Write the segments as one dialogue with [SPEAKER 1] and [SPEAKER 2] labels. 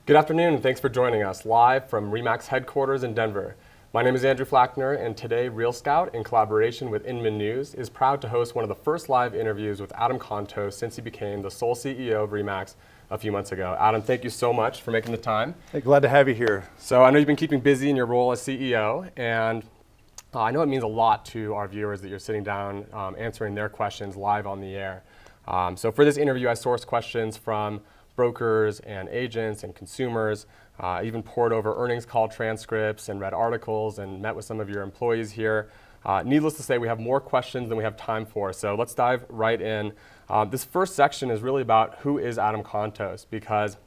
[SPEAKER 1] Good afternoon, and thanks for joining us live from REMAX headquarters in Denver. My name is Andrew Flachner, and today Real Scout, in collaboration with Inman News, is proud to host one of the first live interviews with Adam Contos since he became the sole CEO of REMAX a few months ago. Adam, thank you so much for making the time.
[SPEAKER 2] Hey, glad to have you here.
[SPEAKER 1] So I know you've been keeping busy in your role as CEO, and I know it means a lot to our viewers that you're sitting down answering their questions live on the air. So for this interview, I sourced questions from brokers and agents and consumers, even pored over earnings call transcripts and read articles and met with some of your employees here. Needless to say, we have more questions than we have time for, so let's dive right in. This first section is really about who is Adam Contos, because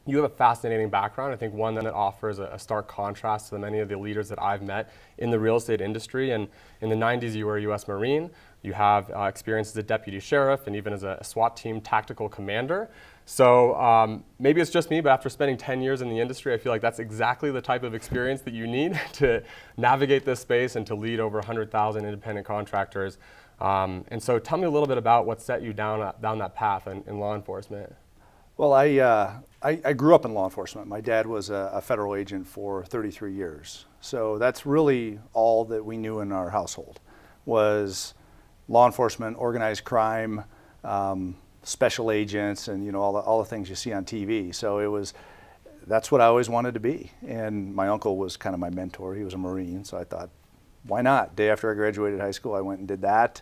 [SPEAKER 1] you have a fascinating background. I think one that offers a stark contrast to many of the leaders that I've met in the real estate industry. And in the 90s, you were a U.S. Marine. You have experience as a deputy sheriff and even as a SWAT team tactical commander. So maybe it's just me, but after spending 10 years in the industry, I feel like that's exactly the type of experience that you need to navigate this space and to lead over 100,000 independent contractors. And so tell me a little bit about what set you down that path in law enforcement.
[SPEAKER 2] Well, I grew up in law enforcement. My dad was a federal agent for 33 years. So that's really all that we knew in our household was law enforcement, organized crime, special agents, and all the things you see on TV. So that's what I always wanted to be. And my uncle was kind of my mentor. He was a Marine, so I thought, why not? Day after I graduated high school, I went and did that.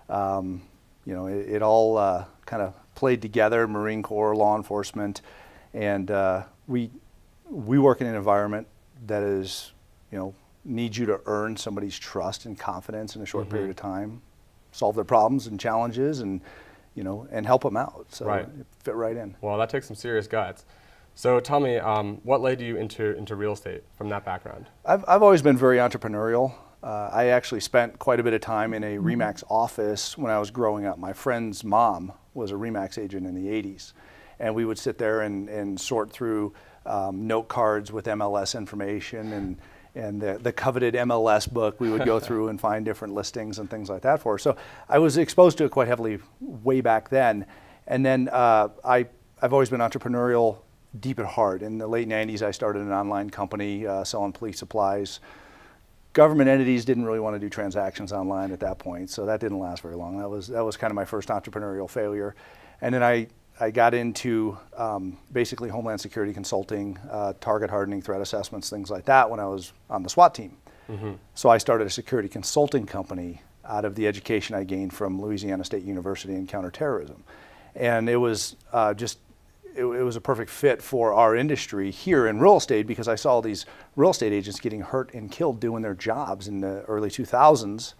[SPEAKER 2] It all kind of played together, Marine Corps, law enforcement, and we work in an environment that is, needs you to earn somebody's trust and confidence in a short period of time, solve their problems and challenges, and help them out. So
[SPEAKER 1] right.
[SPEAKER 2] It fit right in.
[SPEAKER 1] Well, that takes some serious guts. So tell me, what led you into real estate from that background?
[SPEAKER 2] I've always been very entrepreneurial. I actually spent quite a bit of time in a REMAX office when I was growing up. My friend's mom was a REMAX agent in the 80s. And we would sit there and sort through note cards with MLS information and the coveted MLS book we would go through and find different listings and things like that for. So I was exposed to it quite heavily way back then. And then I've always been entrepreneurial deep at heart. In the late 90s, I started an online company selling police supplies. Government entities didn't really want to do transactions online at that point, so that didn't last very long. That was kind of my first entrepreneurial failure. And then I got into basically Homeland Security consulting, target hardening, threat assessments, things like that when I was on the SWAT team. So I started a security consulting company out of the education I gained from Louisiana State University in counterterrorism. And it was it was a perfect fit for our industry here in real estate because I saw these real estate agents getting hurt and killed doing their jobs in the early 2000s.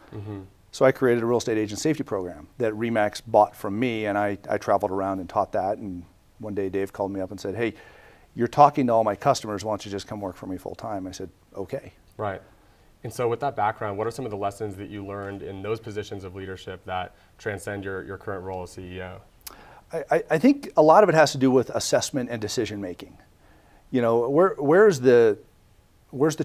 [SPEAKER 2] So I created a real estate agent safety program that REMAX bought from me, and I traveled around and taught that. And one day Dave called me up and said, "Hey, you're talking to all my customers, why don't you just come work for me full time?" I said, "Okay."
[SPEAKER 1] Right. And so with that background, what are some of the lessons that you learned in those positions of leadership that transcend your current role as CEO?
[SPEAKER 2] I think a lot of it has to do with assessment and decision making. Where's the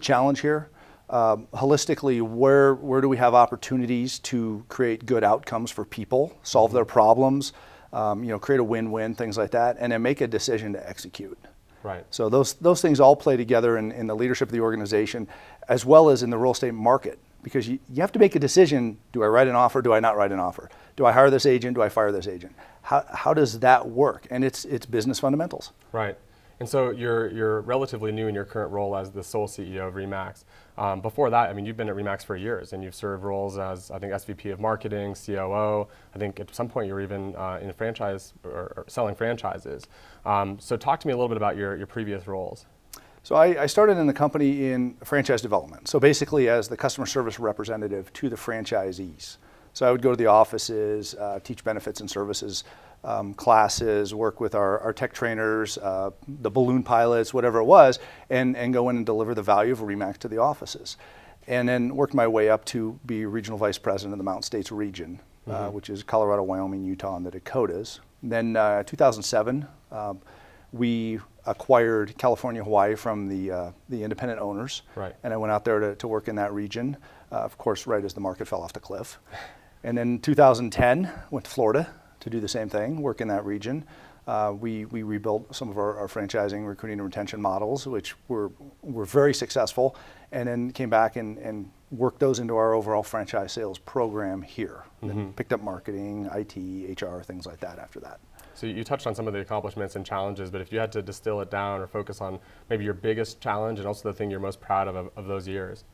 [SPEAKER 2] challenge here? Holistically, where do we have opportunities to create good outcomes for people, solve their problems, create a win-win, things like that, and then make a decision to execute.
[SPEAKER 1] Right.
[SPEAKER 2] So those things all play together in the leadership of the organization, as well as in the real estate market. Because you have to make a decision, do I write an offer, do I not write an offer? Do I hire this agent, do I fire this agent? How does that work? And it's business fundamentals.
[SPEAKER 1] Right. And so you're relatively new in your current role as the sole CEO of REMAX. Before that, I mean, you've been at REMAX for years, and you've served roles as, I think, SVP of Marketing, COO. I think at some point you were even in a franchise or selling franchises. So talk to me a little bit about your previous roles.
[SPEAKER 2] So I started in the company in franchise development. So basically as the customer service representative to the franchisees. So I would go to the offices, teach benefits and services classes, work with our tech trainers, the balloon pilots, whatever it was, and go in and deliver the value of REMAX to the offices. And then worked my way up to be regional vice president of the Mountain States region, which is Colorado, Wyoming, Utah, and the Dakotas. Then 2007, we acquired California, Hawaii from the independent owners.
[SPEAKER 1] Right.
[SPEAKER 2] And I went out there to work in that region, of course, right as the market fell off the cliff. And then 2010, went to Florida to do the same thing, work in that region. We rebuilt some of our franchising, recruiting, and retention models, which were very successful, and then came back and worked those into our overall franchise sales program here. And picked up marketing, IT, HR, things like that after that.
[SPEAKER 1] So you touched on some of the accomplishments and challenges, but if you had to distill it down or focus on maybe your biggest challenge and also the thing you're most proud of those years.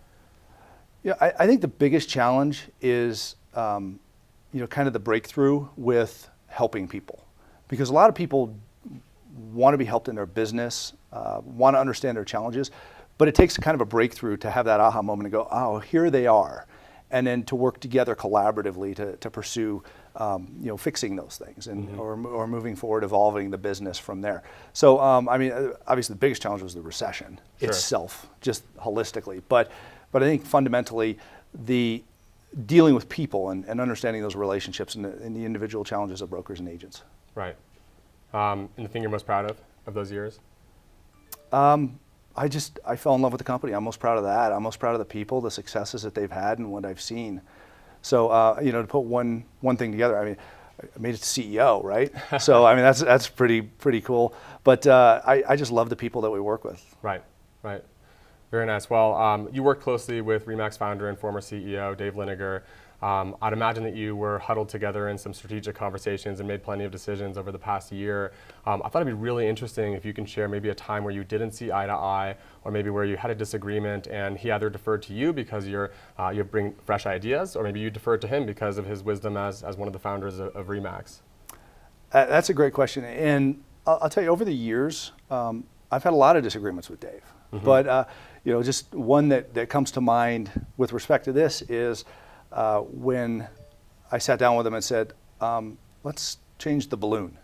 [SPEAKER 2] Yeah, I think the biggest challenge is, kind of the breakthrough with helping people. Because a lot of people want to be helped in their business, want to understand their challenges, but it takes kind of a breakthrough to have that aha moment and go, oh, here they are. And then to work together collaboratively to pursue, fixing those things and or moving forward, evolving the business from there. So, obviously the biggest challenge was the recession itself, just holistically. But I think fundamentally, the dealing with people and understanding those relationships and the individual challenges of brokers and agents.
[SPEAKER 1] Right. And the thing you're most proud of those years?
[SPEAKER 2] I fell in love with the company. I'm most proud of that. I'm most proud of the people, the successes that they've had, and what I've seen. So, to put one thing together, I made it to CEO, right? So, that's pretty cool. But I just love the people that we work with.
[SPEAKER 1] Right. Very nice. Well, you work closely with REMAX founder and former CEO, Dave Linacre. I'd imagine that you were huddled together in some strategic conversations and made plenty of decisions over the past year. I thought it'd be really interesting if you can share maybe a time where you didn't see eye to eye, or maybe where you had a disagreement and he either deferred to you because you bring fresh ideas, or maybe you deferred to him because of his wisdom as one of the founders of REMAX.
[SPEAKER 2] That's a great question. And I'll tell you, over the years, I've had a lot of disagreements with Dave. But just one that comes to mind with respect to this is when I sat down with him and said, let's change the balloon.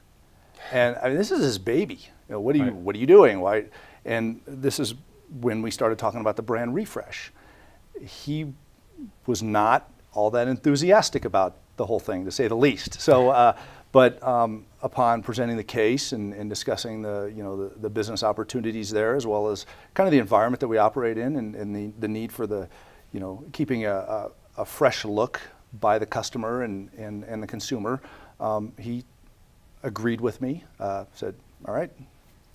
[SPEAKER 2] And this is his baby. What are you doing? Why? And this is when we started talking about the brand refresh. He was not all that enthusiastic about the whole thing, to say the least. So, but upon presenting the case and discussing the business opportunities there, as well as kind of the environment that we operate in, and the need for the keeping a fresh look by the customer and the consumer, he agreed with me, said, all right,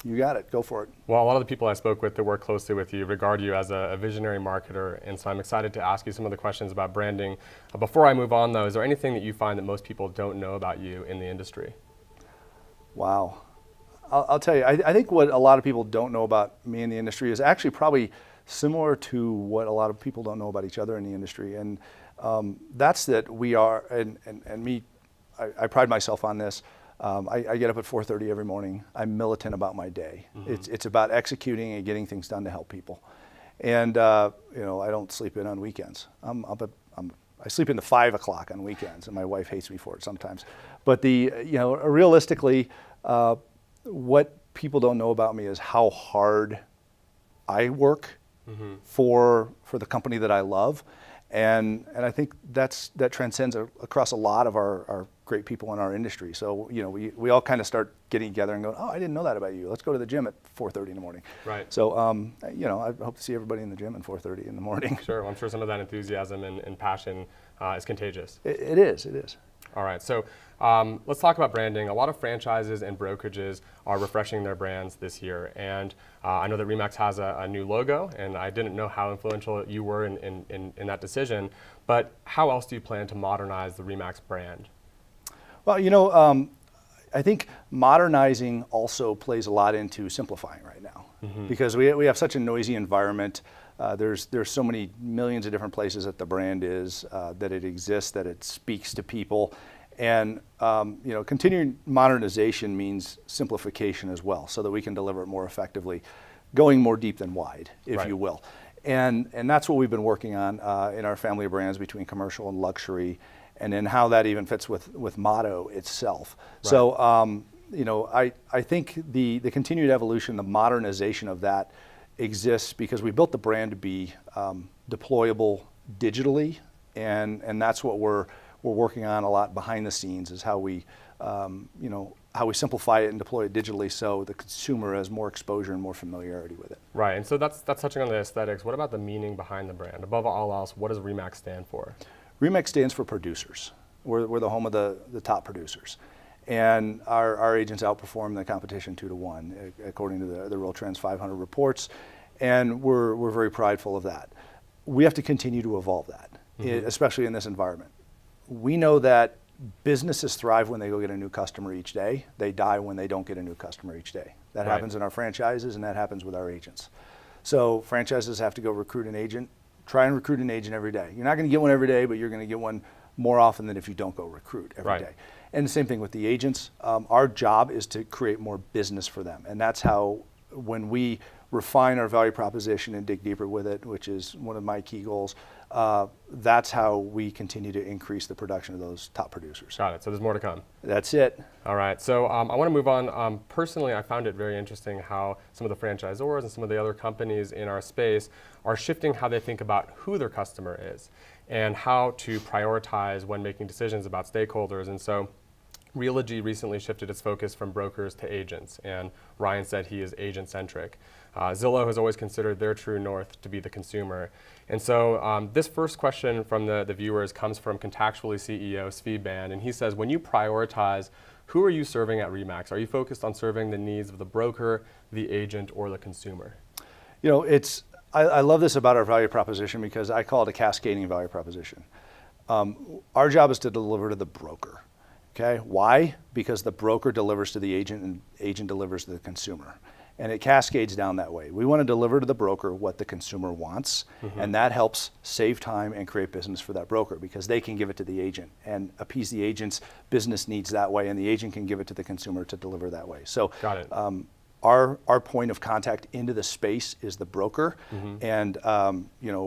[SPEAKER 2] you got it, go for it.
[SPEAKER 1] Well, a lot of the people I spoke with that work closely with you regard you as a visionary marketer, and so I'm excited to ask you some of the questions about branding. Before I move on though, is there anything that you find that most people don't know about you in the industry?
[SPEAKER 2] Wow. I'll tell you, I think what a lot of people don't know about me in the industry is actually probably similar to what a lot of people don't know about each other in the industry. And that's that we are, and me, I pride myself on this. I get up at 4:30 every morning. I'm militant about my day. It's about executing and getting things done to help people. And I don't sleep in on weekends. I sleep into 5 o'clock on weekends, and my wife hates me for it sometimes. But realistically, what people don't know about me is how hard I work for the company that I love. And I think that transcends across a lot of our great people in our industry. So, we all kind of start getting together and going, oh, I didn't know that about you. Let's go to the gym at 4:30 in the morning.
[SPEAKER 1] Right.
[SPEAKER 2] So, I hope to see everybody in the gym at 4:30 in the morning.
[SPEAKER 1] Sure. Well, I'm sure some of that enthusiasm and passion is contagious.
[SPEAKER 2] It is.
[SPEAKER 1] All right. So let's talk about branding. A lot of franchises and brokerages are refreshing their brands this year. And I know that REMAX has a new logo, and I didn't know how influential you were in that decision. But how else do you plan to modernize the REMAX brand?
[SPEAKER 2] Well, I think modernizing also plays a lot into simplifying right now, because we have such a noisy environment. There's so many millions of different places that the brand is, that it exists, that it speaks to people. And continuing modernization means simplification as well, so that we can deliver it more effectively, going more deep than wide, if you will. And that's what we've been working on in our family of brands between commercial and luxury, and then how that even fits with Motto itself. Right. So I think the continued evolution, the modernization of that exists because we built the brand to be deployable digitally, and that's what we're working on a lot behind the scenes, is how we simplify it and deploy it digitally so the consumer has more exposure and more familiarity with it. Right,
[SPEAKER 1] and so that's touching on the aesthetics. What about the meaning behind the brand? Above all else, what does REMAX stand for?
[SPEAKER 2] REMAX stands for producers. We're the home of the top producers. and our agents outperform the competition 2-1, according to the Real Trends 500 reports, and we're very prideful of that. We have to continue to evolve that, especially in this environment. We know that businesses thrive when they go get a new customer each day. They die when they don't get a new customer each day. That happens in our franchises, and that happens with our agents. So franchises have to go recruit an agent. Try and recruit an agent every day. You're not going to get one every day, but you're going to get one more often than if you don't go recruit every day. And the same thing with the agents. Our job is to create more business for them. And that's how, when we refine our value proposition and dig deeper with it, which is one of my key goals, that's how we continue to increase the production of those top producers.
[SPEAKER 1] Got it. So there's more to come.
[SPEAKER 2] That's it.
[SPEAKER 1] All right. So I want to move on. Personally, I found it very interesting how some of the franchisors and some of the other companies in our space are shifting how they think about who their customer is and how to prioritize when making decisions about stakeholders. And so Realogy recently shifted its focus from brokers to agents, and Ryan said he is agent-centric. Zillow has always considered their true north to be the consumer. And so this first question from the viewers comes from Contactually CEO Svi Band, and he says, when you prioritize, who are you serving at REMAX? Are you focused on serving the needs of the broker, the agent, or the consumer?
[SPEAKER 2] You know, I love this about our value proposition because I call it a cascading value proposition. Our job is to deliver to the broker. Okay, why? Because the broker delivers to the agent and agent delivers to the consumer. And it cascades down that way. We want to deliver to the broker what the consumer wants, and that helps save time and create business for that broker because they can give it to the agent and appease the agent's business needs that way, and the agent can give it to the consumer to deliver that way. So
[SPEAKER 1] got it.
[SPEAKER 2] Our point of contact into the space is the broker, and you know,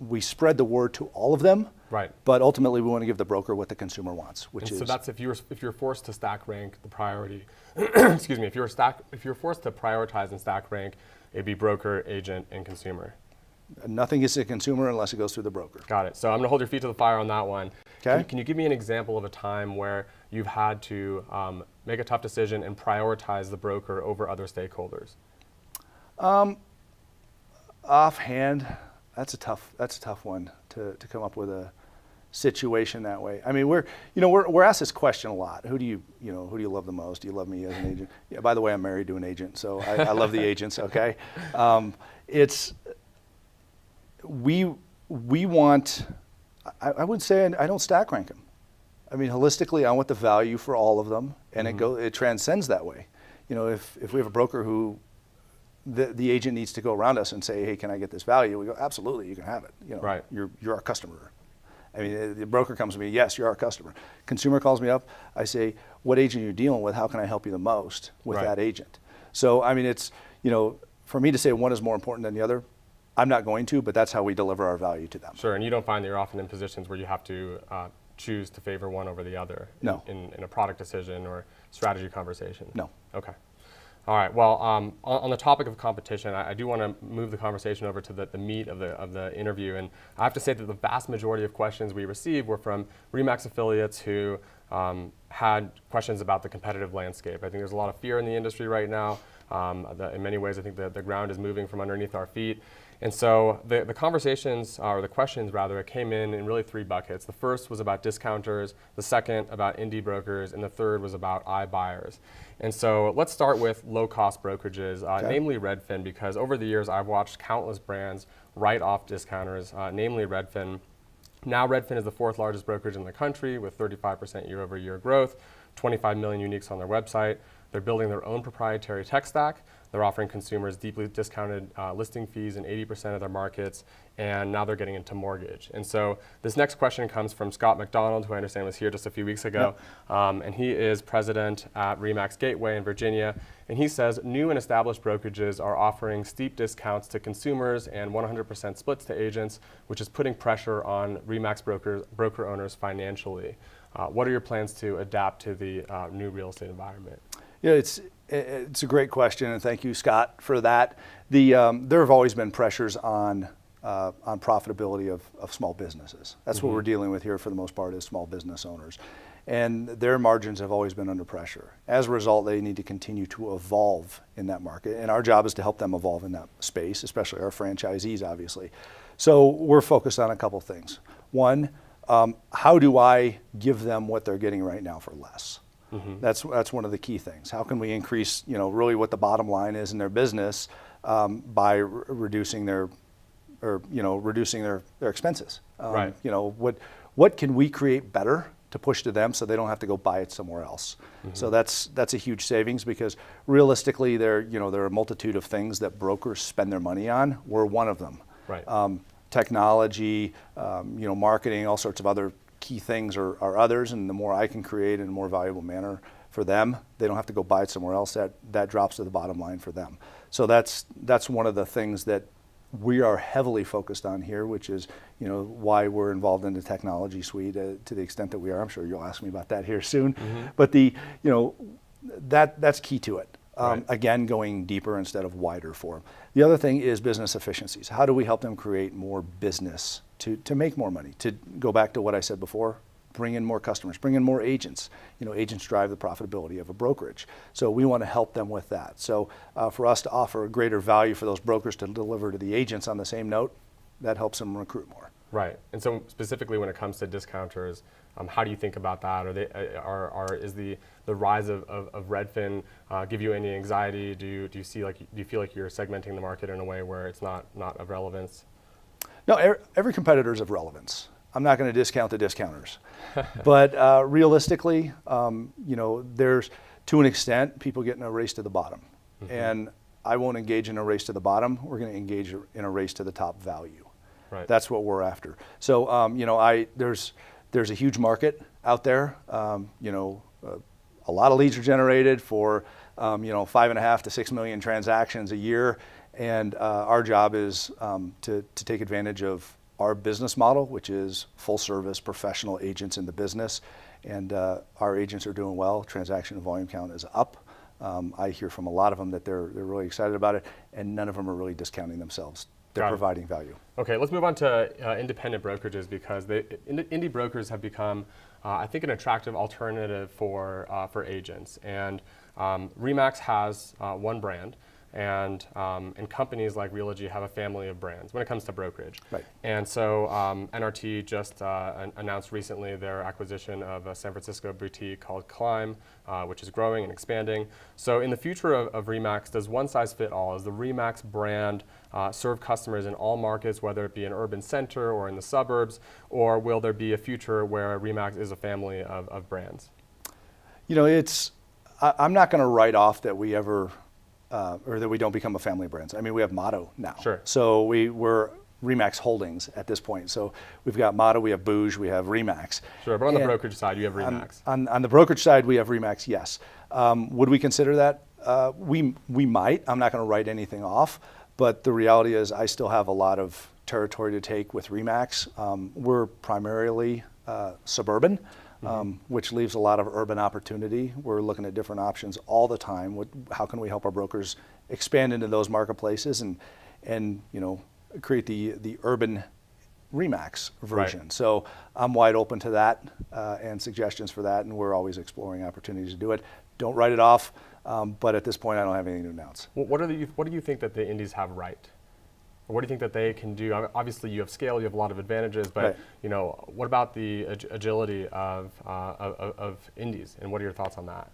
[SPEAKER 2] we spread the word to all of them.
[SPEAKER 1] Right.
[SPEAKER 2] But ultimately, we want to give the broker what the consumer wants, which is.
[SPEAKER 1] So that's if you're forced to stack rank the priority. Excuse me. If you're forced to prioritize and stack rank, it'd be broker, agent, and consumer.
[SPEAKER 2] Nothing is a consumer unless it goes through the broker.
[SPEAKER 1] Got it. So I'm going to hold your feet to the fire on that one.
[SPEAKER 2] Okay.
[SPEAKER 1] Can you give me an example of a time where you've had to make a tough decision and prioritize the broker over other stakeholders?
[SPEAKER 2] Offhand, that's a tough one to come up with a situation that way. I mean, we're asked this question a lot. Who do you love the most? Do you love me as an agent? Yeah, by the way, I'm married to an agent, so I love the agents. Okay, we want. I would say I don't stack rank them. I mean, holistically, I want the value for all of them, and it transcends that way. You know, if we have a broker who the agent needs to go around us and say, hey, can I get this value? We go, absolutely, you can have it. You know,
[SPEAKER 1] right.
[SPEAKER 2] You're our customer. I mean, the broker comes to me, yes, you're our customer. Consumer calls me up, I say, what agent are you dealing with? How can I help you the most with that agent? So, I mean, it's, you know, for me to say one is more important than the other, I'm not going to, but that's how we deliver our value to them.
[SPEAKER 1] Sure, and you don't find that you're often in positions where you have to choose to favor one over the other in a product decision or strategy conversation?
[SPEAKER 2] No.
[SPEAKER 1] Okay. All right. Well, on the topic of competition, I do want to move the conversation over to the meat of the interview, and I have to say that the vast majority of questions we received were from REMAX affiliates who had questions about the competitive landscape. I think there's a lot of fear in the industry right now. In many ways, I think the ground is moving from underneath our feet. And so the conversations, or the questions rather, came in really three buckets. The first was about discounters, the second about indie brokers, and the third was about iBuyers. And so let's start with low-cost brokerages, namely Redfin, because over the years I've watched countless brands write off discounters, namely Redfin. Now Redfin is the fourth largest brokerage in the country with 35% year-over-year growth, 25 million uniques on their website. They're building their own proprietary tech stack. They're offering consumers deeply discounted listing fees in 80% of their markets, and now they're getting into mortgage. And so this next question comes from Scott McDonald, who I understand was here just a few weeks ago, and he is president at REMAX Gateway in Virginia. And he says new and established brokerages are offering steep discounts to consumers and 100% splits to agents, which is putting pressure on REMAX broker owners financially. What are your plans to adapt to the new real estate environment?
[SPEAKER 2] Yeah, it's a great question, and thank you, Scott, for that. There have always been pressures on profitability of small businesses. That's what we're dealing with here for the most part, is small business owners. And their margins have always been under pressure. As a result, they need to continue to evolve in that market, and our job is to help them evolve in that space, especially our franchisees, obviously. So we're focused on a couple things. One, how do I give them what they're getting right now for less? That's one of the key things. How can we increase, really what the bottom line is in their business by reducing their expenses?
[SPEAKER 1] Right.
[SPEAKER 2] What can we create better to push to them so they don't have to go buy it somewhere else? So that's a huge savings, because realistically there are a multitude of things that brokers spend their money on. We're one of them.
[SPEAKER 1] Right.
[SPEAKER 2] Technology, marketing, all sorts of other key things are others, and the more I can create in a more valuable manner for them, they don't have to go buy it somewhere else. That drops to the bottom line for them. So that's one of the things that we are heavily focused on here, which is why we're involved in the technology suite to the extent that we are. I'm sure you'll ask me about that here soon, but that's key to it.
[SPEAKER 1] Right.
[SPEAKER 2] Again, going deeper instead of wider for them. The other thing is business efficiencies. How do we help them create more business to make more money? To go back to what I said before, bring in more customers, bring in more agents. Agents drive the profitability of a brokerage. So we want to help them with that. So for us to offer a greater value for those brokers to deliver to the agents on the same note, that helps them recruit more.
[SPEAKER 1] Right. And so specifically when it comes to discounters, how do you think about that? Is the rise of Redfin give you any anxiety? Do you feel like you're segmenting the market in a way where it's not of relevance?
[SPEAKER 2] No, every competitor is of relevance. I'm not going to discount the discounters, but realistically, there's, to an extent, people get in a race to the bottom, and I won't engage in a race to the bottom. We're going to engage in a race to the top value.
[SPEAKER 1] Right.
[SPEAKER 2] That's what we're after. So, there's a huge market out there. A lot of leads are generated for 5.5 to 6 million transactions a year, and our job is to take advantage of our business model, which is full service professional agents in the business, and our agents are doing well. Transaction and volume count is up. I hear from a lot of them that they're really excited about it, and none of them are really discounting themselves. They're providing value. Okay,
[SPEAKER 1] let's move on to independent brokerages, because indie brokers have become, I think, an attractive alternative for agents. And REMAX has one brand, and companies like Realogy have a family of brands when it comes to brokerage.
[SPEAKER 2] Right.
[SPEAKER 1] And so NRT just announced recently their acquisition of a San Francisco boutique called Climb, which is growing and expanding. So in the future of REMAX, does one size fit all? Is the REMAX brand serve customers in all markets, whether it be an urban center or in the suburbs, or will there be a future where REMAX is a family of brands?
[SPEAKER 2] I'm not going to write off that we ever or that we don't become a family of brands. I mean, we have Motto now.
[SPEAKER 1] Sure.
[SPEAKER 2] So we're REMAX Holdings at this point. So we've got Motto, we have Bouge, we have REMAX.
[SPEAKER 1] Sure, but on the brokerage side, you have REMAX.
[SPEAKER 2] On the brokerage side, we have REMAX, yes. Would we consider that? We might. I'm not going to write anything off, but the reality is I still have a lot of territory to take with REMAX. We're primarily suburban. Which leaves a lot of urban opportunity. We're looking at different options all the time. How can we help our brokers expand into those marketplaces and create the urban REMAX version? Right. So I'm wide open to that and suggestions for that, and we're always exploring opportunities to do it. Don't write it off, but at this point I don't have anything to announce.
[SPEAKER 1] Well, what do you think that the indies have right? What do you think that they can do? Obviously, you have scale, you have a lot of advantages, but right. What about the agility of indies, and what are your thoughts on that?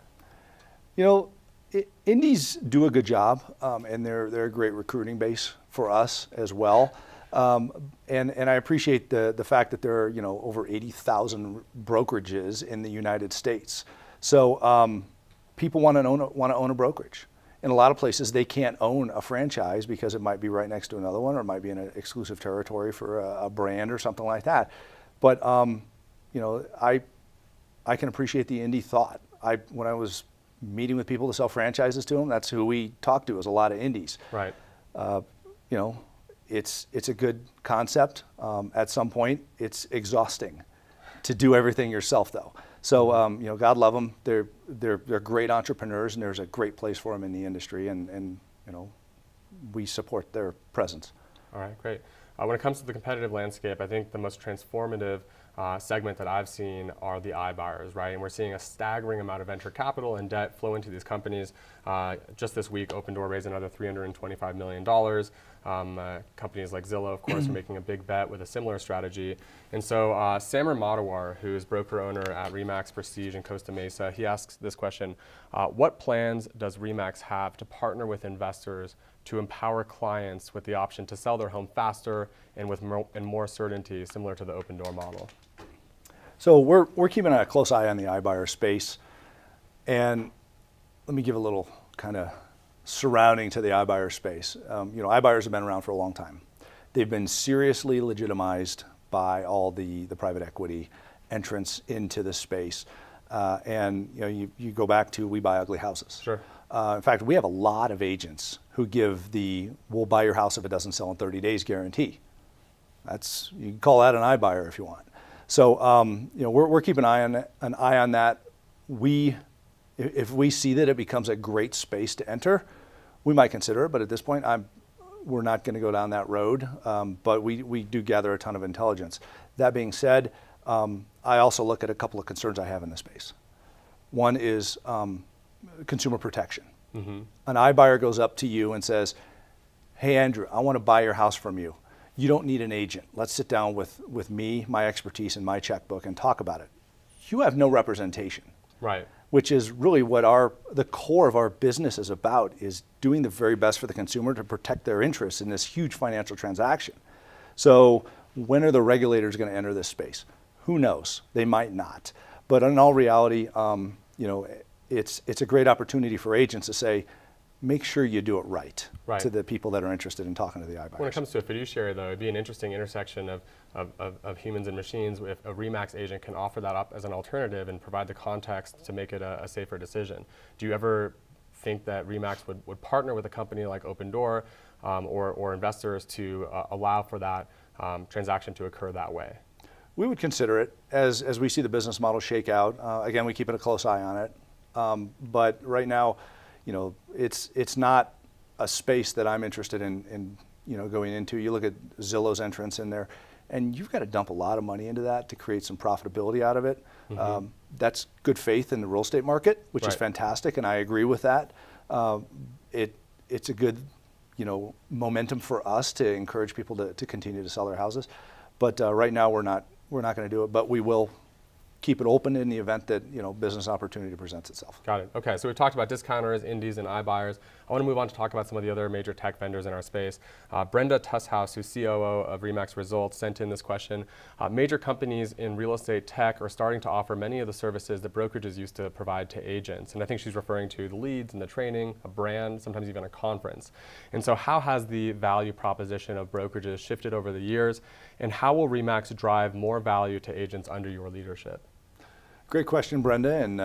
[SPEAKER 2] Indies do a good job, and they're a great recruiting base for us as well. And I appreciate the fact that there are over 80,000 brokerages in the United States. So people want to own a brokerage. In a lot of places, they can't own a franchise because it might be right next to another one, or it might be in an exclusive territory for a brand or something like that. But I can appreciate the indie thought. When I was meeting with people to sell franchises to them, that's who we talked to, is a lot of indies.
[SPEAKER 1] Right.
[SPEAKER 2] It's a good concept. At some point, it's exhausting to do everything yourself, though. So God love them. They're great entrepreneurs, and there's a great place for them in the industry, and we support their presence.
[SPEAKER 1] All right, great. When it comes to the competitive landscape, I think the most transformative segment that I've seen are the iBuyers, right? And we're seeing a staggering amount of venture capital and debt flow into these companies. Just this week, Open Door raised another $325 million. Companies like Zillow, of course, are making a big bet with a similar strategy. And so Samer Madawar, who is broker owner at REMAX Prestige in Costa Mesa, he asks this question: what plans does REMAX have to partner with investors to empower clients with the option to sell their home faster and with more certainty, similar to the open door model?
[SPEAKER 2] So we're keeping a close eye on the iBuyer space, and let me give a little kind of surrounding to the iBuyer space. iBuyers have been around for a long time. They've been seriously legitimized by all the private equity entrants into the space, and you go back to we buy ugly houses.
[SPEAKER 1] Sure.
[SPEAKER 2] In fact, we have a lot of agents who give the "we'll buy your house if it doesn't sell in 30 days" guarantee. You can call that an iBuyer if you want. So we're keeping an eye on that. If we see that it becomes a great space to enter, we might consider it. But at this point, we're not going to go down that road. But we do gather a ton of intelligence. That being said, I also look at a couple of concerns I have in the space. One is consumer protection. Mm-hmm. An iBuyer goes up to you and says, "Hey, Andrew, I want to buy your house from you. You don't need an agent. Let's sit down with me, my expertise, and my checkbook and talk about it." You have no representation.
[SPEAKER 1] Right.
[SPEAKER 2] Which is really what the core of our business is about, is doing the very best for the consumer to protect their interests in this huge financial transaction. So when are the regulators going to enter this space? Who knows? They might not. But in all reality, it's a great opportunity for agents to say, make sure you do it right to the people that are interested in talking to the iBuyers.
[SPEAKER 1] When it comes to a fiduciary, though, it'd be an interesting intersection of humans and machines if a REMAX agent can offer that up as an alternative and provide the context to make it a safer decision. Do you ever think that REMAX would partner with a company like Opendoor or investors to allow for that transaction to occur that way?
[SPEAKER 2] We would consider it as we see the business model shake out. Again, we keep a close eye on it. But right now, it's not a space that I'm interested in going into. You look at Zillow's entrance in there, and you've got to dump a lot of money into that to create some profitability out of it. Mm-hmm. That's good faith in the real estate market, which is fantastic, and I agree with that. It's a good momentum for us to encourage people to continue to sell their houses. But right now we're not going to do it, but we will keep it open in the event that business opportunity presents itself.
[SPEAKER 1] Got it. Okay, so we've talked about discounters, indies, and iBuyers. I want to move on to talk about some of the other major tech vendors in our space. Brenda Tusshouse, who's COO of REMAX Results, sent in this question. Major companies in real estate tech are starting to offer many of the services that brokerages used to provide to agents. And I think she's referring to the leads and the training, a brand, sometimes even a conference. And so how has the value proposition of brokerages shifted over the years? And how will REMAX drive more value to agents under your leadership?
[SPEAKER 2] Great question, Brenda, and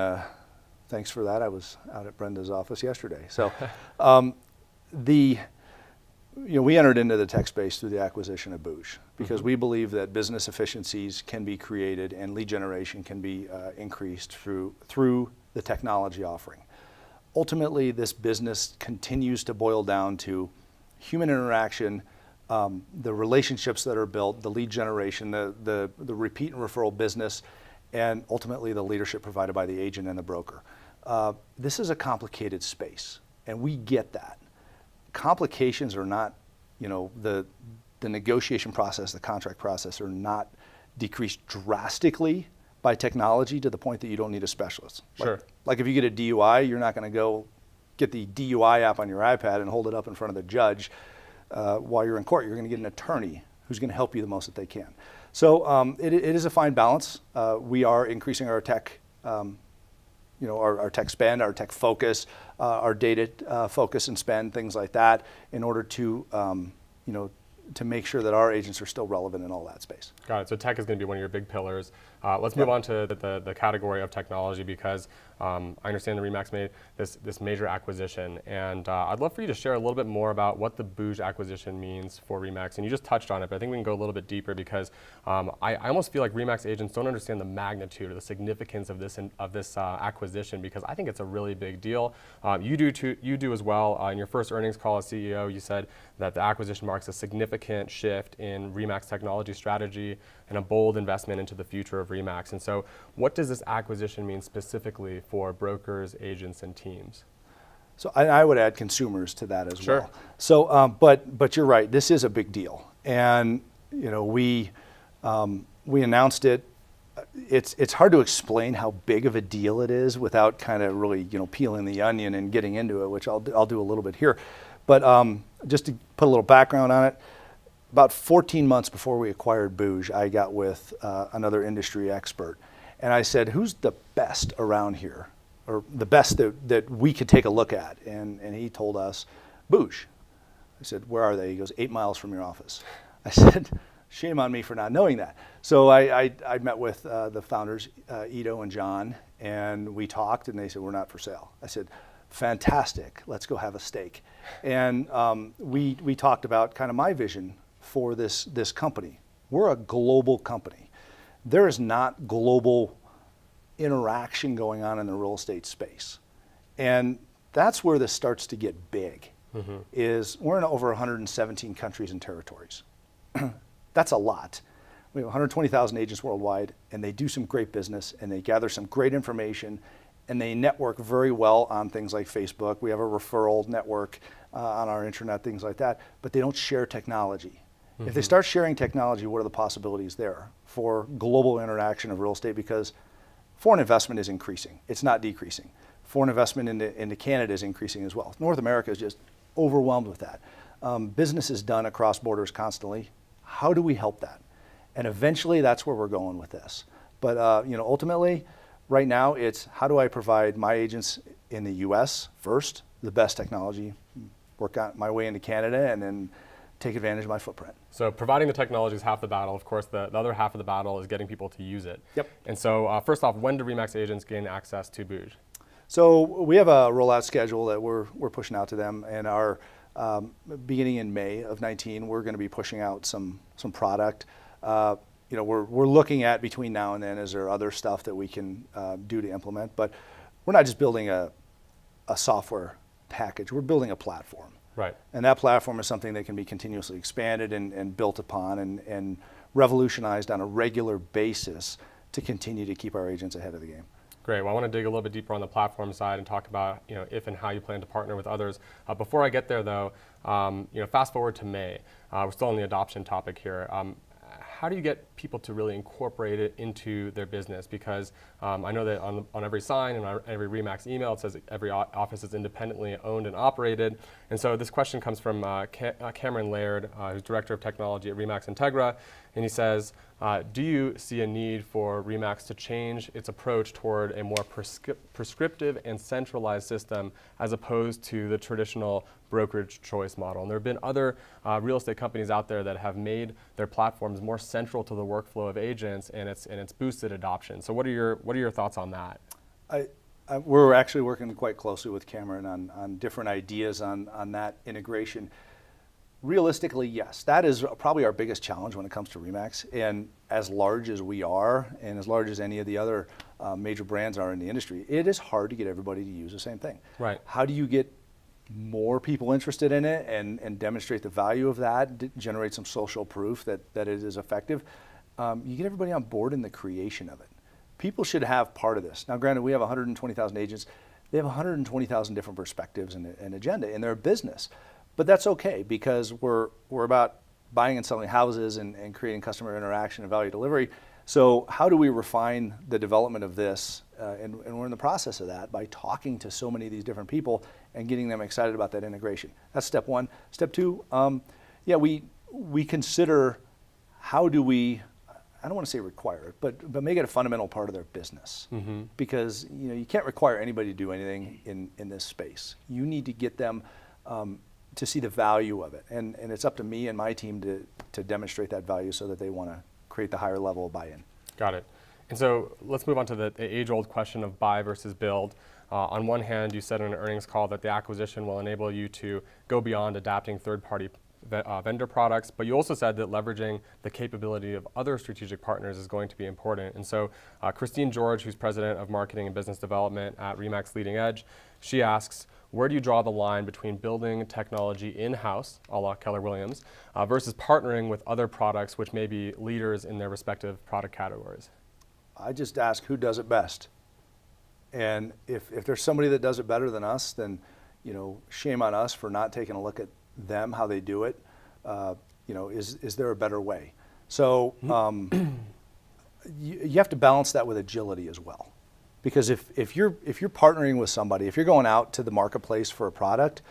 [SPEAKER 2] thanks for that. I was out at Brenda's office yesterday. So we entered into the tech space through the acquisition of Booj because we believe that business efficiencies can be created and lead generation can be increased through the technology offering. Ultimately, this business continues to boil down to human interaction, the relationships that are built, the lead generation, the repeat and referral business, and ultimately the leadership provided by the agent and the broker. This is a complicated space, and we get that. Complications are not, the negotiation process, the contract process are not decreased drastically by technology to the point that you don't need a specialist.
[SPEAKER 1] Sure.
[SPEAKER 2] Like if you get a DUI, you're not going to go get the DUI app on your iPad and hold it up in front of the judge while you're in court. You're going to get an attorney who's going to help you the most that they can. So it is a fine balance. We are increasing our tech, our tech spend, our tech focus, our data focus and spend, things like that, in order to, to make sure that our agents are still relevant in all that space.
[SPEAKER 1] Got it. So tech is going to be one of your big pillars. Let's move on to the category of technology because I understand the REMAX made this major acquisition, and I'd love for you to share a little bit more about what the Booj acquisition means for REMAX. And you just touched on it, but I think we can go a little bit deeper because I almost feel like REMAX agents don't understand the magnitude or the significance of this acquisition because I think it's a really big deal. You do as well. In your first earnings call as CEO, you said that the acquisition marks a significant shift in REMAX technology strategy and a bold investment into the future of REMAX. And so what does this acquisition mean specifically for brokers, agents, and teams?
[SPEAKER 2] So I would add consumers to that as
[SPEAKER 1] Sure.
[SPEAKER 2] well. So, but you're right. This is a big deal, and we announced it. It's hard to explain how big of a deal it is without kind of really peeling the onion and getting into it, which I'll do a little bit here. But just to put a little background on it, about 14 months before we acquired Bouge, I got with another industry expert, and I said, "Who's the best around here, or the best that we could take a look at?" And he told us, "Bouge." I said, "Where are they?" He goes, 8 miles from your office. I said, "Shame on me for not knowing that." So I met with the founders, Ido and John, and we talked, and they said, "We're not for sale." I said, "Fantastic, let's go have a steak." And we talked about kind of my vision for this company. We're a global company. There is not global interaction going on in the real estate space. And that's where this starts to get big, is we're in over 117 countries and territories. That's a lot. We have 120,000 agents worldwide, and they do some great business, and they gather some great information, and they network very well on things like Facebook. We have a referral network on our intranet, things like that, but they don't share technology. If they start sharing technology, what are the possibilities there for global interaction of real estate? Because foreign investment is increasing. It's not decreasing. Foreign investment into Canada is increasing as well. North America is just overwhelmed with that. Business is done across borders constantly. How do we help that? And eventually that's where we're going with this. But ultimately, right now it's how do I provide my agents in the US first, the best technology, work out my way into Canada, and then take advantage of my footprint.
[SPEAKER 1] So providing the technology is half the battle. Of course, the other half of the battle is getting people to use it.
[SPEAKER 2] Yep.
[SPEAKER 1] And so first off, when do REMAX agents gain access to Bouge?
[SPEAKER 2] So we have a rollout schedule that we're pushing out to them, and our beginning in May of 19, we're going to be pushing out some product. We're looking at between now and then, is there other stuff that we can do to implement? But we're not just building a software package, we're building a platform.
[SPEAKER 1] Right.
[SPEAKER 2] And that platform is something that can be continuously expanded and built upon and revolutionized on a regular basis to continue to keep our agents ahead of the game.
[SPEAKER 1] Great. Well, I want to dig a little bit deeper on the platform side and talk about if and how you plan to partner with others. Before I get there, though, fast forward to May. We're still on the adoption topic here. How do you get people to really incorporate it into their business? Because I know that on every sign and on every REMAX email, it says that every office is independently owned and operated. And so this question comes from Cameron Laird, who's Director of Technology at REMAX Integra. And he says, do you see a need for REMAX to change its approach toward a more prescriptive and centralized system as opposed to the traditional brokerage choice model? And there have been other real estate companies out there that have made their platforms more central to the workflow of agents, and it's boosted adoption. So what are your thoughts on that?
[SPEAKER 2] We're actually working quite closely with Cameron on different ideas on that integration. Realistically, yes, that is probably our biggest challenge when it comes to REMAX. And as large as we are, and as large as any of the other major brands are in the industry, it is hard to get everybody to use the same thing.
[SPEAKER 1] Right.
[SPEAKER 2] How do you get more people interested in it and demonstrate the value of that, generate some social proof that it is effective? You get everybody on board in the creation of it. People should have part of this. Now, granted, we have 120,000 agents. They have 120,000 different perspectives and agenda in their business. But that's okay, because we're about buying and selling houses and creating customer interaction and value delivery. So how do we refine the development of this? And we're in the process of that by talking to so many of these different people and getting them excited about that integration. That's step one. Step two, we consider how do we, I don't want to say require it, but make it a fundamental part of their business. Mm-hmm. Because you can't require anybody to do anything in this space. You need to get them to see the value of it. And it's up to me and my team to demonstrate that value so that they want to create the higher level of buy-in.
[SPEAKER 1] Got it. And so let's move on to the age-old question of buy versus build. On one hand, you said in an earnings call that the acquisition will enable you to go beyond adapting third-party vendor products, but you also said that leveraging the capability of other strategic partners is going to be important. And so Christine George, who's President of Marketing and Business Development at REMAX Leading Edge, she asks, where do you draw the line between building technology in-house, a la Keller Williams, versus partnering with other products which may be leaders in their respective product categories?
[SPEAKER 2] I just ask who does it best. And if there's somebody that does it better than us, then shame on us for not taking a look at them, how they do it. Is there a better way? So you have to balance that with agility as well. Because if you're partnering with somebody, if you're going out to the marketplace for a product,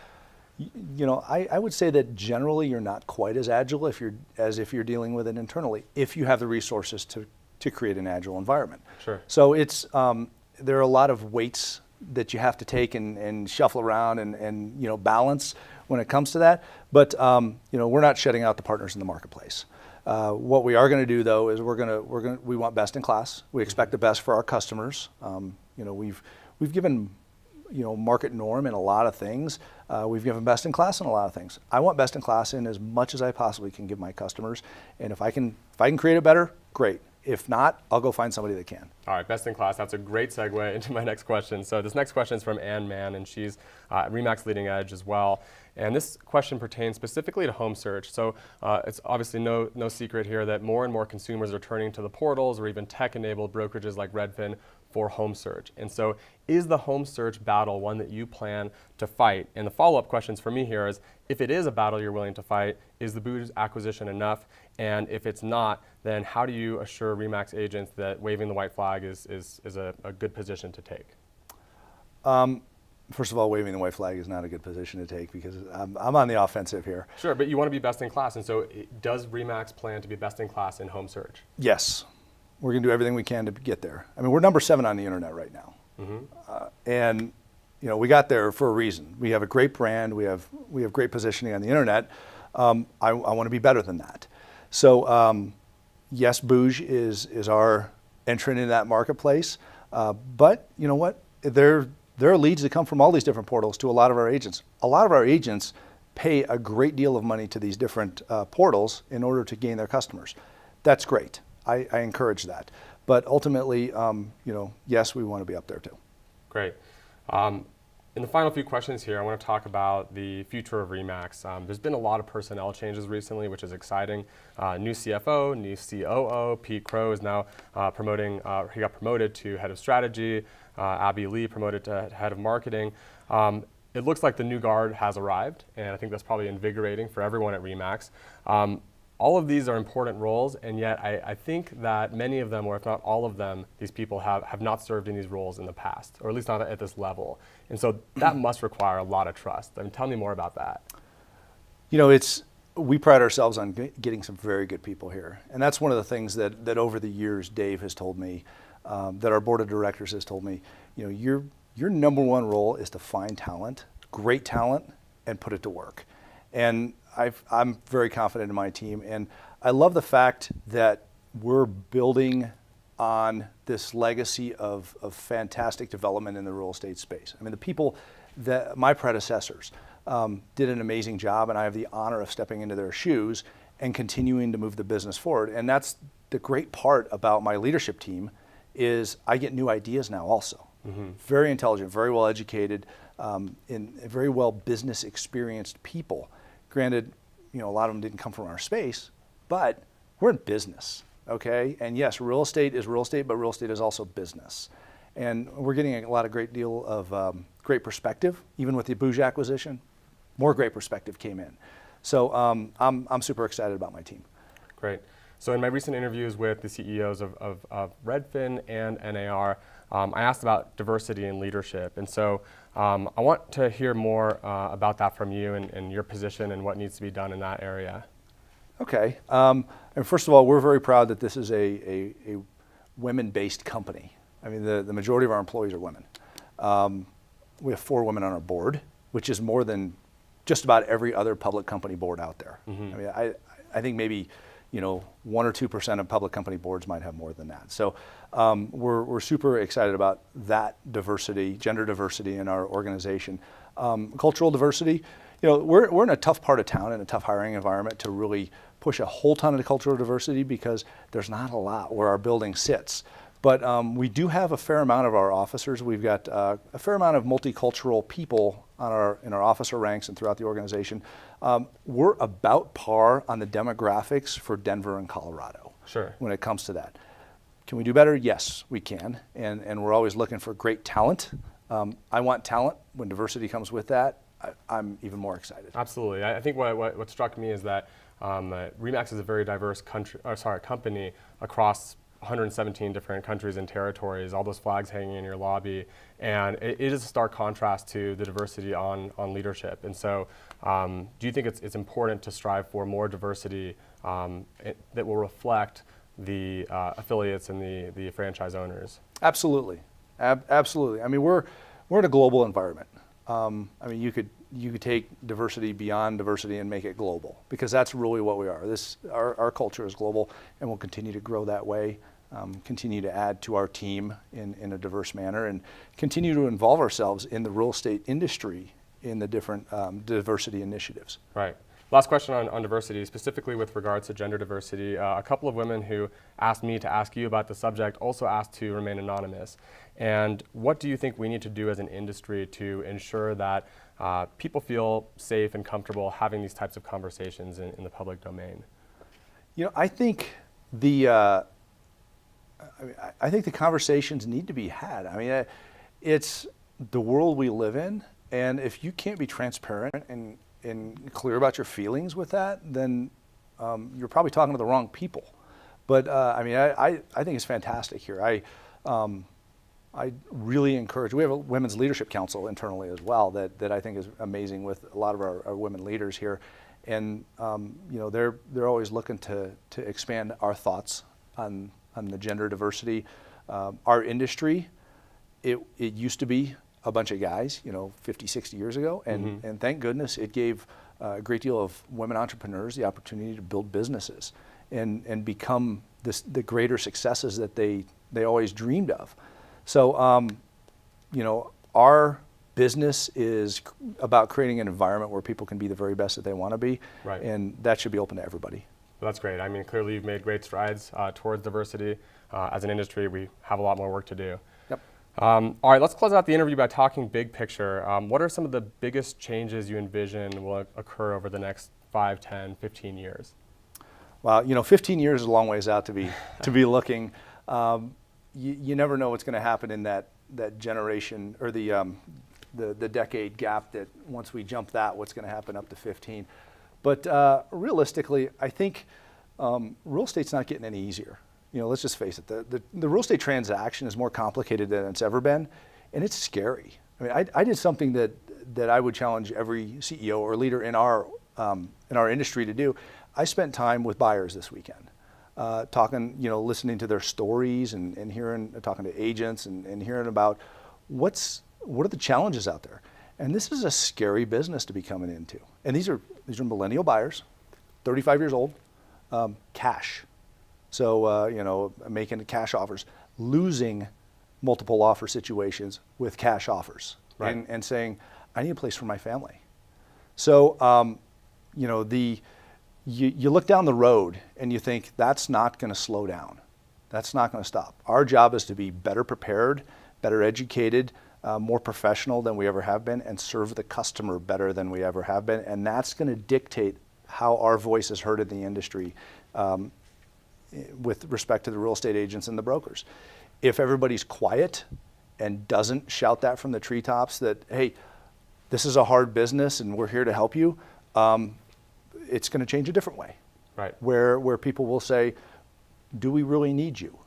[SPEAKER 2] I would say that generally you're not quite as agile as if you're dealing with it internally, if you have the resources to create an agile environment.
[SPEAKER 1] Sure.
[SPEAKER 2] So it's there are a lot of weights that you have to take and shuffle around and balance when it comes to that. But we're not shutting out the partners in the marketplace. What we are going to do though is we want best in class. We expect the best for our customers. We've given market norm in a lot of things. We've given best in class in a lot of things. I want best in class in as much as I possibly can give my customers. And if I can create it better, great. If not, I'll go find somebody that can.
[SPEAKER 1] All right, best in class. That's a great segue into my next question. So this next question is from Inman, and she's REMAX Leading Edge as well. And this question pertains specifically to home search. So it's obviously no secret here that more and more consumers are turning to the portals or even tech-enabled brokerages like Redfin for home search. And so is the home search battle one that you plan to fight? And the follow-up questions for me here is, if it is a battle you're willing to fight, is the Booj acquisition enough? And if it's not, then how do you assure REMAX agents that waving the white flag is a good position to take?
[SPEAKER 2] First of all, waving the white flag is not a good position to take because I'm on the offensive here.
[SPEAKER 1] Sure, but you want to be best in class. And so does REMAX plan to be best in class in home search?
[SPEAKER 2] Yes. We're going to do everything we can to get there. I mean, we're number 7 on the internet right now. And we got there for a reason. We have a great brand. We have great positioning on the internet. I want to be better than that. So yes, Booj is our entrant in that marketplace. But you know what? There are leads that come from all these different portals to a lot of our agents. A lot of our agents pay a great deal of money to these different portals in order to gain their customers. That's great. I encourage that. But ultimately, yes, we want to be up there too.
[SPEAKER 1] Great. In the final few questions here, I want to talk about the future of REMAX. There's been a lot of personnel changes recently, which is exciting. New CFO, new COO. Pete Crow is now he got promoted to head of strategy. Abby Lee promoted to head of marketing. It looks like the new guard has arrived, and I think that's probably invigorating for everyone at REMAX. All of these are important roles, and yet I think that many of them, or if not all of them, these people have not served in these roles in the past, or at least not at this level. And so that must require a lot of trust. I mean, tell me more about that.
[SPEAKER 2] We pride ourselves on getting some very good people here. And that's one of the things that over the years Dave has told me, that our board of directors has told me, your number one role is to find talent, great talent, and put it to work. And I'm very confident in my team, and I love the fact that we're building on this legacy of fantastic development in the real estate space. I mean, the people that my predecessors did an amazing job, and I have the honor of stepping into their shoes and continuing to move the business forward. And that's the great part about my leadership team is I get new ideas now also. Very intelligent, very well educated, and very well business experienced people. Granted, a lot of them didn't come from our space, but we're in business, okay? And yes, real estate is real estate, but real estate is also business. And we're getting a lot of great deal of great perspective, even with the Booj acquisition. More great perspective came in. So I'm super excited about my team.
[SPEAKER 1] Great. So in my recent interviews with the CEOs of Redfin and NAR, I asked about diversity and leadership. And so I want to hear more about that from you and your position and what needs to be done in that area.
[SPEAKER 2] Okay. And first of all, we're very proud that this is a women-based company. I mean, the majority of our employees are women. We have 4 women on our board, which is more than just about every other public company board out there. I mean, I think maybe 1 or 2% of public company boards might have more than that. So we're super excited about that diversity, gender diversity in our organization. Cultural diversity, we're in a tough part of town, in a tough hiring environment to really push a whole ton of cultural diversity because there's not a lot where our building sits. But we do have a fair amount of our officers. We've got a fair amount of multicultural people in our officer ranks and throughout the organization. We're about par on the demographics for Denver and Colorado.
[SPEAKER 1] Sure. When
[SPEAKER 2] it comes to that. Can we do better? Yes, we can. And we're always looking for great talent. I want talent. When diversity comes with that, I'm even more excited.
[SPEAKER 1] Absolutely. I think what struck me is that REMAX is a very diverse company across 117 different countries and territories, all those flags hanging in your lobby, and it is a stark contrast to the diversity on leadership. And so do you think it's important to strive for more diversity that will reflect the affiliates and the franchise owners?
[SPEAKER 2] Absolutely. Absolutely. I mean, we're in a global environment. I mean, you could take diversity beyond diversity and make it global, because that's really what we are. Our culture is global, and we'll continue to grow that way, continue to add to our team in a diverse manner, and continue to involve ourselves in the real estate industry in the different diversity initiatives.
[SPEAKER 1] Right. Last question on diversity, specifically with regards to gender diversity. A couple of women who asked me to ask you about the subject also asked to remain anonymous. And what do you think we need to do as an industry to ensure that people feel safe and comfortable having these types of conversations in the public domain?
[SPEAKER 2] You know, I think the conversations need to be had. I mean, it's the world we live in, and if you can't be transparent and clear about your feelings with that, then you're probably talking to the wrong people. But I mean, I think it's fantastic here. I really encourage. We have a women's leadership council internally as well that I think is amazing with a lot of our women leaders here, and you know, they're always looking to expand our thoughts on the gender diversity. Our industry, it used to be a bunch of guys, you know, 50, 60 years ago, and thank goodness it gave a great deal of women entrepreneurs the opportunity to build businesses and become the greater successes that they always dreamed of. So, you know, our business is about creating an environment where people can be the very best that they want to be,
[SPEAKER 1] right,
[SPEAKER 2] and that should be open to everybody.
[SPEAKER 1] Well, that's great. I mean, clearly you've made great strides towards diversity. As an industry, we have a lot more work to do.
[SPEAKER 2] Yep.
[SPEAKER 1] All right, let's close out the interview by talking big picture. What are some of the biggest changes you envision will occur over the next 5, 10, 15 years?
[SPEAKER 2] Well, you know, 15 years is a long ways out to be looking. You never know what's going to happen in that generation or the decade gap. That once we jump that, what's going to happen up to 15? But realistically, I think real estate's not getting any easier. You know, let's just face it. The real estate transaction is more complicated than it's ever been, and it's scary. I mean, I did something that I would challenge every CEO or leader in our industry to do. I spent time with buyers this weekend, talking, you know, listening to their stories and talking to agents and hearing about what are the challenges out there. And this is a scary business to be coming into. And these are millennial buyers, 35 years old, cash. So, you know, making cash offers, losing multiple offer situations with cash offers,
[SPEAKER 1] right,
[SPEAKER 2] and saying, I need a place for my family. So, you know, you look down the road and you think that's not going to slow down. That's not going to stop. Our job is to be better prepared, better educated, more professional than we ever have been, and serve the customer better than we ever have been. And that's going to dictate how our voice is heard in the industry with respect to the real estate agents and the brokers. If everybody's quiet and doesn't shout that from the treetops that, hey, this is a hard business and we're here to help you, it's going to change a different way.
[SPEAKER 1] Right.
[SPEAKER 2] Where people will say, do we really need you?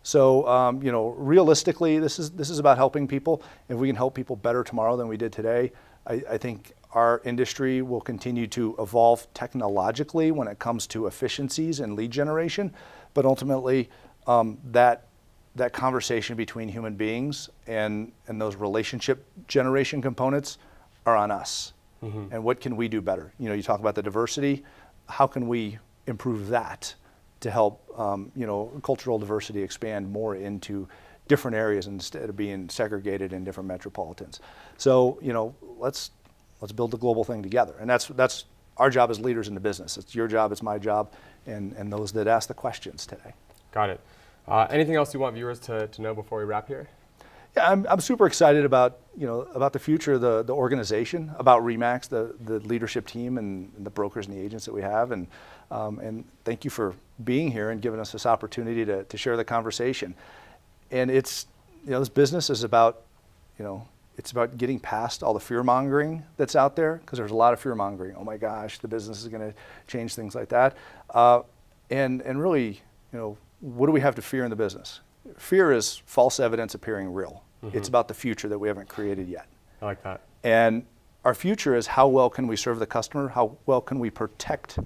[SPEAKER 2] So, you know, realistically, this is about helping people. If we can help people better tomorrow than we did today, I think our industry will continue to evolve technologically when it comes to efficiencies and lead generation. But ultimately, that conversation between human beings and those relationship generation components are on us. Mm-hmm. And what can we do better? You know, you talk about the diversity. How can we improve that to help, you know, cultural diversity expand more into different areas instead of being segregated in different metropolitans? So, you know, let's build the global thing together. And that's our job as leaders in the business. It's your job, it's my job, and those that ask the questions today.
[SPEAKER 1] Got it. Anything else you want viewers to know before we wrap here?
[SPEAKER 2] Yeah, I'm super excited about the future of the organization, about REMAX, the leadership team and the brokers and the agents that we have, and thank you for being here and giving us this opportunity to share the conversation. And it's, you know, this business is about, you know, it's about getting past all the fear mongering that's out there, because there's a lot of fear mongering. Oh my gosh, the business is going to change, things like that. And really, what do we have to fear in the business? Fear is false evidence appearing real. It's about the future that we haven't created yet.
[SPEAKER 1] I like that.
[SPEAKER 2] And our future is, how well can we serve the customer? How well can we protect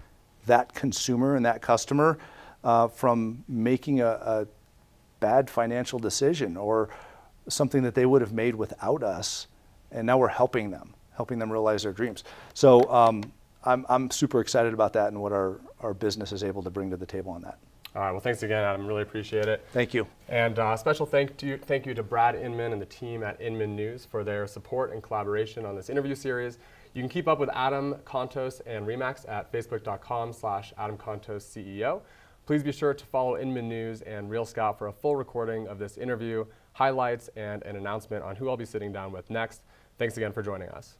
[SPEAKER 2] that consumer and that customer from making a bad financial decision or something that they would have made without us, and now we're helping them realize their dreams. So I'm super excited about that and what our business is able to bring to the table on that.
[SPEAKER 1] All right, well, thanks again, Adam. Really appreciate it.
[SPEAKER 2] Thank you.
[SPEAKER 1] And special thank you to Brad Inman and the team at Inman News for their support and collaboration on this interview series. You can keep up with Adam Contos and REMAX at facebook.com/Adam Contos CEO. Please be sure to follow Inman News and Real Scout for a full recording of this interview, highlights, and an announcement on who I'll be sitting down with next. Thanks again for joining us.